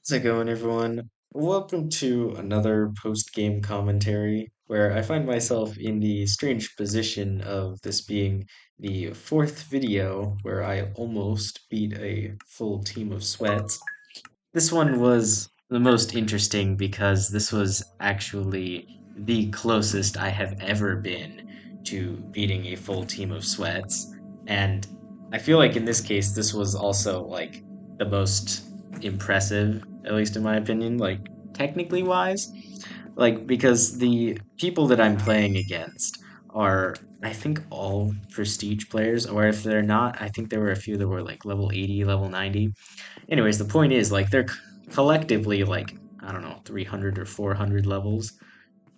How's it going, everyone? Welcome to another post-game commentary where I find myself in the strange position of this being the fourth video where I almost beat a full team of sweats. This one was the most interesting because this was actually the closest I have ever been to beating a full team of sweats. And I feel like in this case, this was also like the most impressive, at least in my opinion, like technically wise. Like, because the people that I'm playing against are, I think, all prestige players, or if they're not, I think there were a few that were like level 80, level 90. Anyways, the point is, like, they're collectively, like, I don't know, 300 or 400 levels,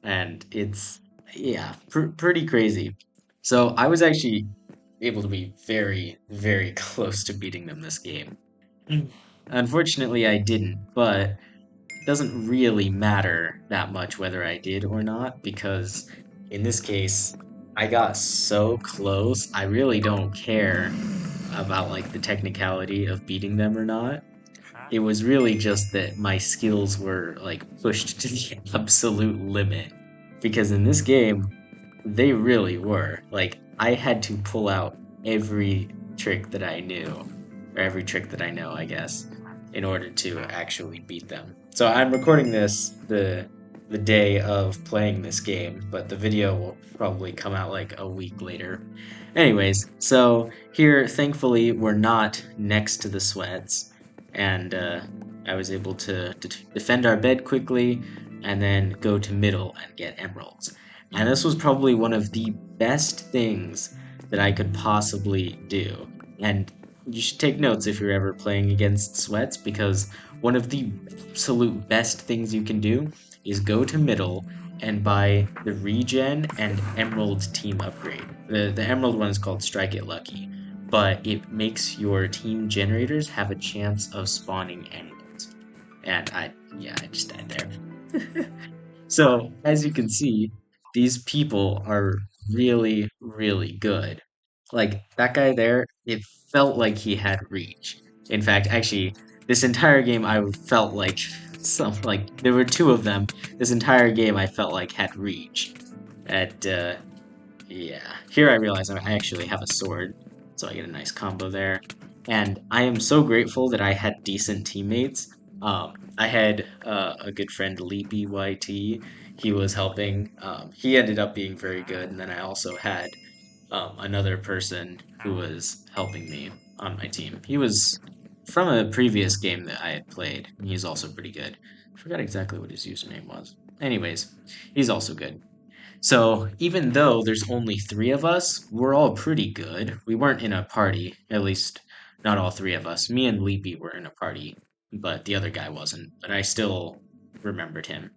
and it's, yeah, pretty crazy. So I was actually able to be very, very close to beating them this game. Unfortunately, I didn't, but it doesn't really matter that much whether I did or not, because in this case, I got so close, I really don't care about, like, the technicality of beating them or not. It was really just that my skills were like pushed to the absolute limit. Because in this game, they really were. Like, I had to pull out every trick that I knew, or every trick that I know, I guess, in order to actually beat them. So I'm recording this the day of playing this game, but the video will probably come out like a week later. Anyways, so here, thankfully, we're not next to the sweats, and I was able to defend our bed quickly, and then go to middle and get emeralds. And this was probably one of the best things that I could possibly do. And you should take notes if you're ever playing against sweats, because one of the absolute best things you can do is go to middle and buy the regen and emerald team upgrade. The emerald one is called Strike It Lucky, but it makes your team generators have a chance of spawning emeralds. And I just died there. So, as you can see, these people are really, really good. Like, that guy there, it felt like he had reach. In fact, actually, this entire game I felt like there were two of them. This entire game I felt like had reach. At, yeah. Here I realize I actually have a sword, so I get a nice combo there. And I am so grateful that I had decent teammates. I had a good friend, Leapy YT. He was helping. He ended up being very good, and then I also had another person who was helping me on my team. He was from a previous game that I had played, and he's also pretty good. I forgot exactly what his username was. Anyways, he's also good. So even though there's only three of us, we're all pretty good. We weren't in a party, at least not all three of us. Me and Leapy were in a party, but the other guy wasn't. But I still remembered him.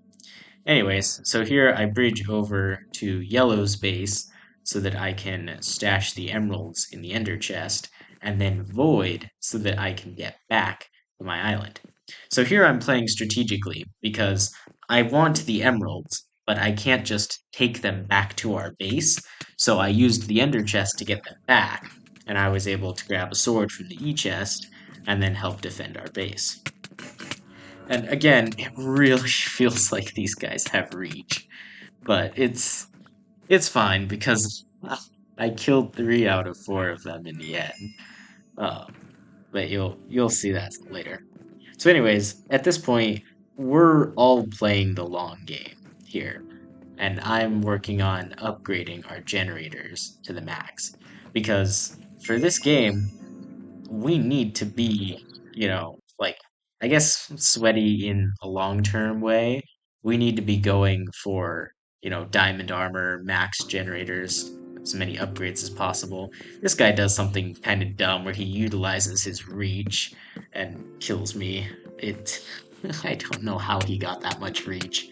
Anyways, so here I bridge over to Yellow's base so that I can stash the emeralds in the ender chest, and then Void so that I can get back to my island. So here I'm playing strategically because I want the emeralds, but I can't just take them back to our base. So I used the ender chest to get them back, and I was able to grab a sword from the E chest and then help defend our base. And again, it really feels like these guys have reach, but it's fine because I killed 3 out of 4 of them in the end. Um, but you'll see that later. So, anyways, at this point, we're all playing the long game here, and I'm working on upgrading our generators to the max because for this game, we need to be, like, I guess sweaty in a long-term way. We need to be going for, diamond armor, max generators, as many upgrades as possible. This guy does something kind of dumb where he utilizes his reach and kills me. It, I don't know how he got that much reach.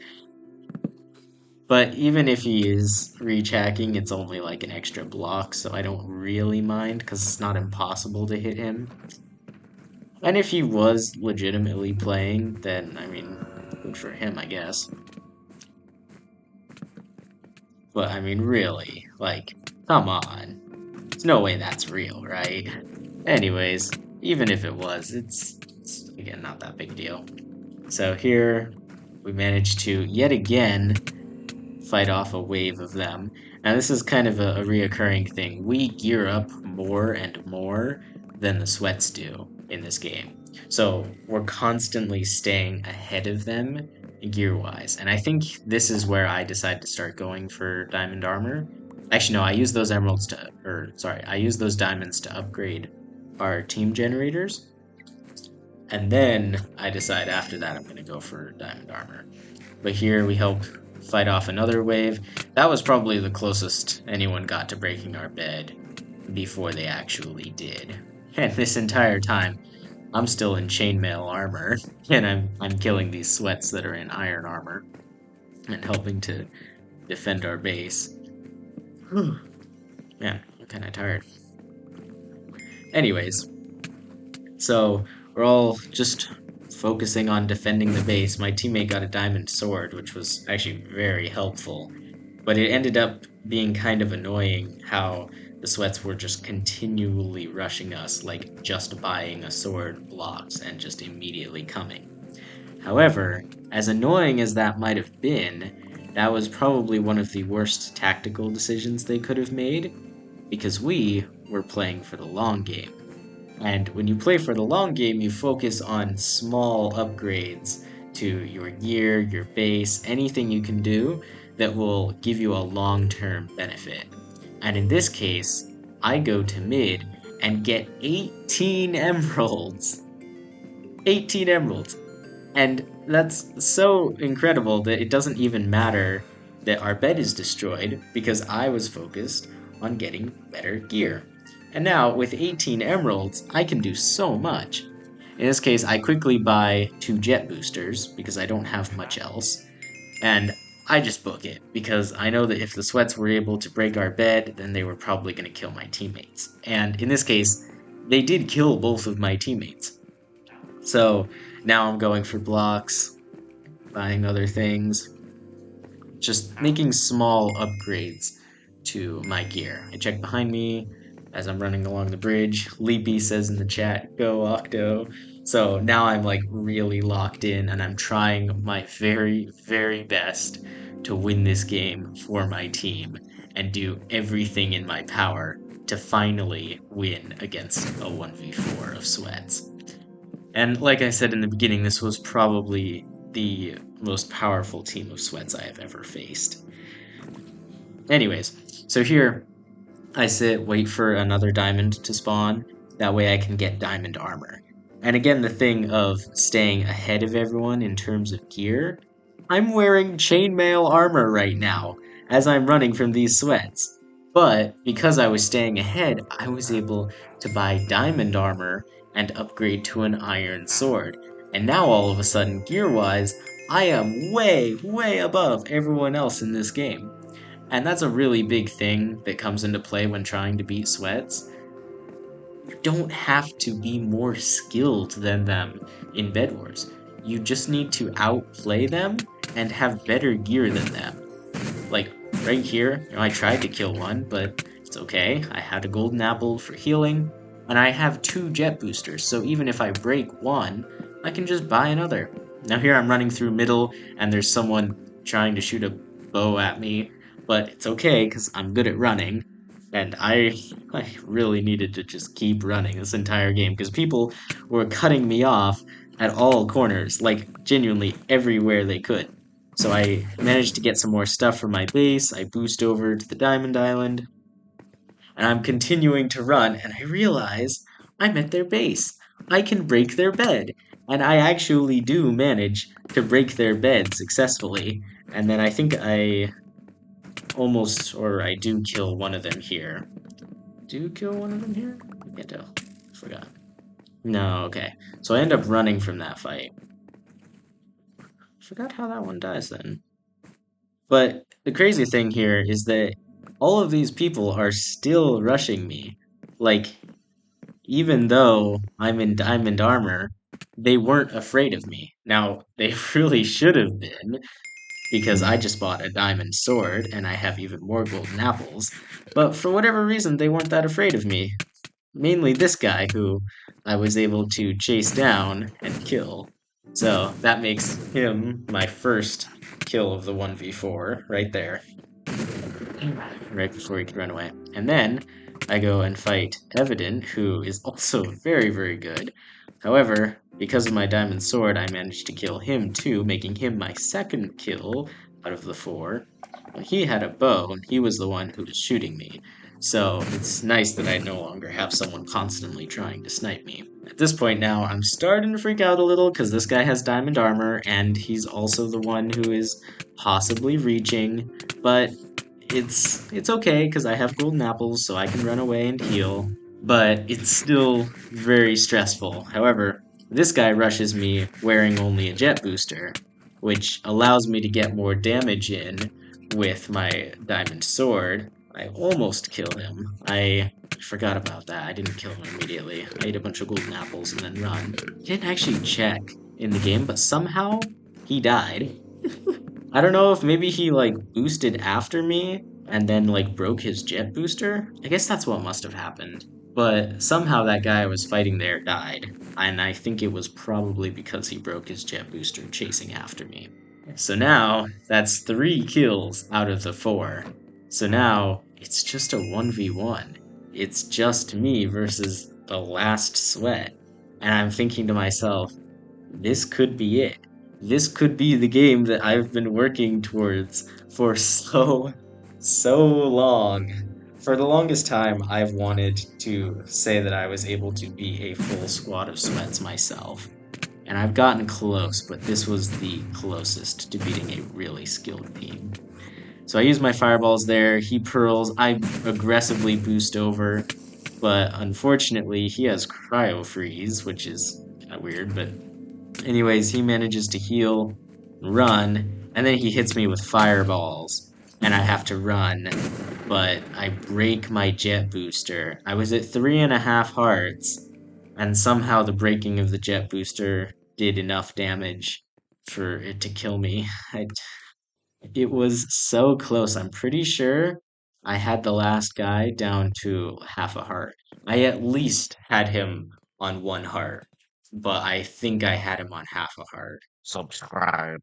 But even if he is reach hacking, it's only like an extra block, so I don't really mind because it's not impossible to hit him. And if he was legitimately playing, then, I mean, good for him, I guess. But, I mean, really, like, come on. There's no way that's real, right? Anyways, even if it was, it's again, not that big a deal. So here we managed to yet again fight off a wave of them. Now, this is kind of a reoccurring thing. We gear up more and more than the sweats do in this game. So we're constantly staying ahead of them gear wise. And I think this is where I decided to start going for diamond armor. Actually, no, I use those emeralds to, or sorry, I use those diamonds to upgrade our team generators. And then I decide after that I'm going to go for diamond armor. But here we help fight off another wave. That was probably the closest anyone got to breaking our bed before they actually did. And this entire time, I'm still in chainmail armor, and I'm killing these sweats that are in iron armor and helping to defend our base. Man, I'm kind of tired. Anyways, so we're all just focusing on defending the base. My teammate got a diamond sword, which was actually very helpful. But it ended up being kind of annoying how the sweats were just continually rushing us, like just buying a sword blocks and just immediately coming. However, as annoying as that might have been, that was probably one of the worst tactical decisions they could have made, because we were playing for the long game. And when you play for the long game, you focus on small upgrades to your gear, your base, anything you can do that will give you a long term benefit. And in this case, I go to mid and get 18 emeralds. 18 emeralds. And that's so incredible that it doesn't even matter that our bed is destroyed because I was focused on getting better gear. And now, with 18 emeralds, I can do so much. In this case, I quickly buy 2 jet boosters because I don't have much else. And I just book it because I know that if the sweats were able to break our bed, then they were probably going to kill my teammates. And in this case, they did kill both of my teammates. So now I'm going for blocks, buying other things, just making small upgrades to my gear. I check behind me as I'm running along the bridge. Leapy says in the chat, "Go Octo." So now I'm like really locked in and I'm trying my very, very best to win this game for my team and do everything in my power to finally win against a 1v4 of sweats. And like I said in the beginning, this was probably the most powerful team of sweats I have ever faced. Anyways, so here I sit, wait for another diamond to spawn. That way I can get diamond armor. And again, the thing of staying ahead of everyone in terms of gear, I'm wearing chainmail armor right now as I'm running from these sweats. But because I was staying ahead, I was able to buy diamond armor and upgrade to an iron sword. And now all of a sudden, gear-wise, I am way, way above everyone else in this game. And that's a really big thing that comes into play when trying to beat sweats. You don't have to be more skilled than them in Bedwars. You just need to outplay them and have better gear than them. Like, right here, I tried to kill one, but it's okay. I had a golden apple for healing, and I have 2 jet boosters, so even if I break one, I can just buy another. Now here I'm running through middle, and there's someone trying to shoot a bow at me, but it's okay, because I'm good at running, and I really needed to just keep running this entire game, because people were cutting me off at all corners, like, genuinely everywhere they could. So I managed to get some more stuff from my base, I boost over to the Diamond Island, and I'm continuing to run, and I realize I'm at their base. I can break their bed, and I actually do manage to break their bed successfully, and then I think I almost, or I do kill one of them here. Do kill one of them here? I can't tell. I forgot. No, okay. So I end up running from that fight. Forgot how that one dies then. But the crazy thing here is that all of these people are still rushing me. Like, even though I'm in diamond armor, they weren't afraid of me. Now, they really should have been, because I just bought a diamond sword and I have even more golden apples. But for whatever reason, they weren't that afraid of me. Mainly this guy who I was able to chase down and kill. So that makes him my first kill of the 1v4 right there, right before he could run away. And then I go and fight Evident, who is also very, very good. However, because of my diamond sword, I managed to kill him too, making him my second kill out of the four. Well, he had a bow, and he was the one who was shooting me. So it's nice that I no longer have someone constantly trying to snipe me. At this point now, I'm starting to freak out a little because this guy has diamond armor, and he's also the one who is possibly reaching. But it's okay because I have golden apples, so I can run away and heal. But it's still very stressful. However, this guy rushes me wearing only a jet booster, which allows me to get more damage in with my diamond sword. I almost kill him. I forgot about that. I didn't kill him immediately. I ate a bunch of golden apples and then run. Didn't actually check in the game, but somehow he died. I don't know if maybe he like boosted after me and then like broke his jet booster. I guess that's what must have happened. But somehow that guy I was fighting there died, and I think it was probably because he broke his jet booster chasing after me. So now that's three kills out of the four. So now it's just a 1v1. It's just me versus the last sweat. And I'm thinking to myself, this could be it. This could be the game that I've been working towards for so long. For the longest time, I've wanted to say that I was able to be a full squad of sweats myself. And I've gotten close, but this was the closest to beating a really skilled team. So I use my fireballs there. He pearls. I aggressively boost over, but unfortunately, he has cryo freeze, which is kind of weird, but anyways, he manages to heal, run, and then he hits me with fireballs, and I have to run, but I break my jet booster. I was at 3.5 hearts, and somehow the breaking of the jet booster did enough damage for it to kill me. It was so close. I'm pretty sure I had the last guy down to half a heart. I at least had him on 1 heart, but I think I had him on half a heart. Subscribe.